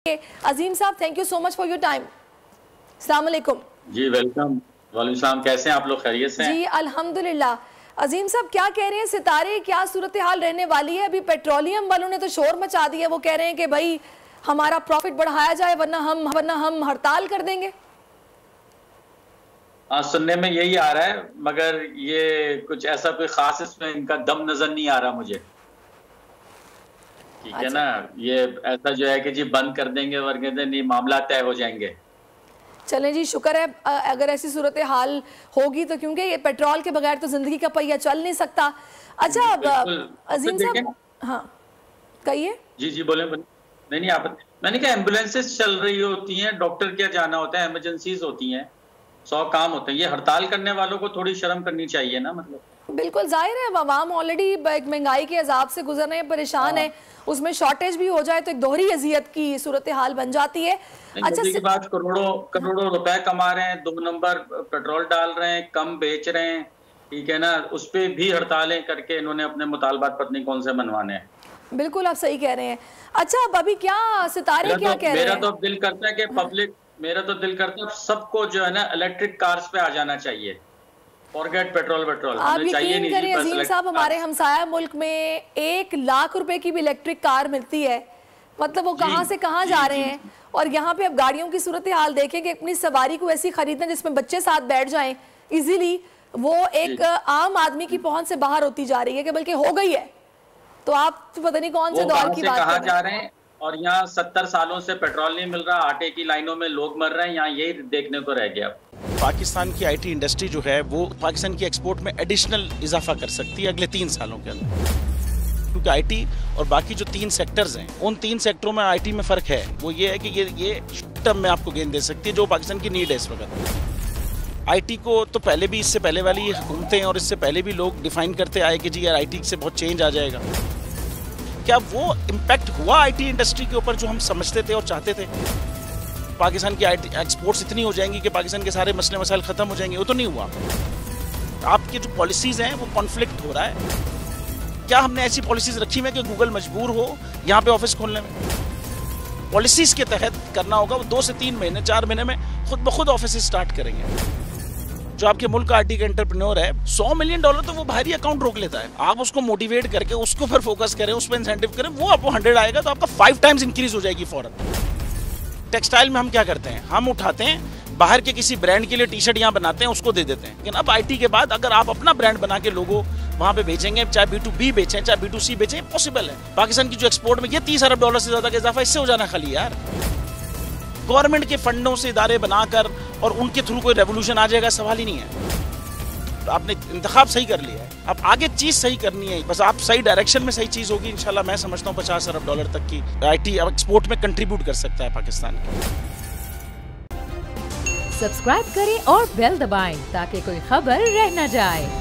अजीम साहब, thank you so much for your time. अस्सलाम वालेकुम। जी वेलकम। वालेकुम सलाम। कैसे हैं आप लोग? खैरियत से हैं? जी अल्हम्दुलिल्लाह। अजीम साहब, क्या कह रहे हैं सितारे, क्या सूरत हाल रहने वाली है? अभी पेट्रोलियम वालों ने तो शोर मचा दिया, वो कह रहे हैं कि भाई हमारा प्रॉफिट बढ़ाया जाए वरना हम हड़ताल कर देंगे। सुनने में यही आ रहा है, मगर ये कुछ ऐसा कोई खास इसमें इनका दम नजर नहीं आ रहा मुझे। ठीक है ना, ये ऐसा जो है कि जी बंद कर देंगे वरना नहीं मामला तय हो जाएंगे। चलें जी, शुक्र है अगर ऐसी सूरत हाल होगी तो, क्योंकि ये पेट्रोल के बगैर तो जिंदगी का पहिया चल नहीं सकता। अच्छा अजीम साहब, हाँ कहिए। जी जी बोले बोले। नहीं आप, मैंने कहा एम्बुलेंसेस चल रही होती हैं, डॉक्टर क्या जाना होता है, इमरजेंसीज होती हैं, 100 काम होते हैं। ये हड़ताल करने वालों को थोड़ी शर्म करनी चाहिए ना। मतलब बिल्कुल जाहिर है, अवाम ऑलरेडी महंगाई के अजाब से गुजर रहे हैं, परेशान है, उसमें शॉर्टेज भी हो जाए तो एक दोहरी अजियत की सूरत हाल बन जाती है। अच्छा की बात, करोड़ों रुपए कमा रहे हैं, 2 नंबर पेट्रोल डाल रहे हैं, कम बेच रहे हैं, ठीक है ना, उस पे भी हड़तालें करके इन्होंने अपने मुतालबात पत्नी कौन से मनवाने हैं। बिल्कुल आप सही कह रहे हैं। अच्छा अब अभी क्या सितारे क्या कह रहे हैं? मेरा तो दिल करता है कि पब्लिक, मेरा तो दिल करता है सबको जो है ना इलेक्ट्रिक कार्स पे आ जाना चाहिए। फॉरगेट पेट्रोल आप यकीन करें अजीम साहब, हमारे हमसाया मुल्क में 1 लाख रुपए की भी इलेक्ट्रिक कार मिलती है। मतलब वो कहाँ से कहाँ जा रहे हैं। और यहाँ पे अब गाड़ियों की सूरत हाल देखें कि अपनी सवारी को ऐसी खरीदना जिसमें बच्चे साथ बैठ जाएं इजीली, वो एक आम आदमी की पहुंच से बाहर होती जा रही है, कि बल्कि हो गई है। तो आप तो पता नहीं कौन से दौर की बात कहाँ जा रहे हैं। और यहाँ 70 सालों से पेट्रोल नहीं मिल रहा, आटे की लाइनों में लोग मर रहे हैं, यहाँ यही देखने को रह गया। पाकिस्तान की आईटी इंडस्ट्री जो है वो पाकिस्तान की एक्सपोर्ट में एडिशनल इजाफा कर सकती है अगले 3 सालों के अंदर, क्योंकि आईटी और बाकी जो 3 सेक्टर्स हैं, उन 3 सेक्टरों में आईटी में फ़र्क है। वो ये है कि ये शॉर्ट टर्म में आपको गेन दे सकती है, जो पाकिस्तान की नीड है इस वक्त। आईटी को तो पहले भी, इससे पहले वाली हुकूमतें और इससे पहले भी लोग डिफाइन करते आए कि जी यार आईटी से बहुत चेंज आ जाएगा। क्या वो इम्पैक्ट हुआ आईटी इंडस्ट्री के ऊपर जो हम समझते थे और चाहते थे? पाकिस्तान की आईटी एक्सपोर्ट्स इतनी हो जाएंगी कि पाकिस्तान के सारे मसले मसाइल खत्म हो जाएंगे? वो तो नहीं हुआ। आपके जो पॉलिसीज हैं वो कॉन्फ्लिक्ट हो रहा है। क्या हमने ऐसी पॉलिसीज रखी हुई कि गूगल मजबूर हो यहाँ पे ऑफिस खोलने में? पॉलिसीज के तहत करना होगा। वो 2 से 3 महीने 4 महीने में खुद ब खुद ऑफिस स्टार्ट करेंगे। जो आपके मुल्क का आईटी का एंटरप्रेन्योर है, $100 मिलियन तो वो बाहरी अकाउंट रोक लेता है। आप उसको मोटिवेट करके उसको फिर फोकस करें, उस पर इंसेंटिव करें, वो आपको 100 आएगा तो आपका 5 टाइम्स इंक्रीज हो जाएगी फौरन। टेक्सटाइल में हम क्या करते हैं, हम उठाते हैं बाहर के किसी ब्रांड के लिए टी-शर्ट यहाँ बनाते हैं, उसको दे देते हैं। लेकिन अब आईटी के बाद अगर आप अपना ब्रांड बना के लोगों वहाँ पे बेचेंगे, चाहे B2B बेचें चाहे B2C बेचें, पॉसिबल है। पाकिस्तान की जो एक्सपोर्ट में ये $30 अरब से ज्यादा का इजाफा इससे हो जाना खाली यार। गवर्नमेंट के फंडों से इदारे बनाकर और उनके थ्रू कोई रेवोल्यूशन आ जाएगा, सवाल ही नहीं है। तो आपने इंतखाब सही कर लिया है, अब आगे चीज सही करनी है, बस आप सही डायरेक्शन में सही चीज होगी इंशाल्लाह। मैं समझता हूँ $50 अरब तक की आईटी एक्सपोर्ट में कंट्रीब्यूट कर सकता है पाकिस्तान। सब्सक्राइब करें और बेल दबाएं ताकि कोई खबर रह न जाए।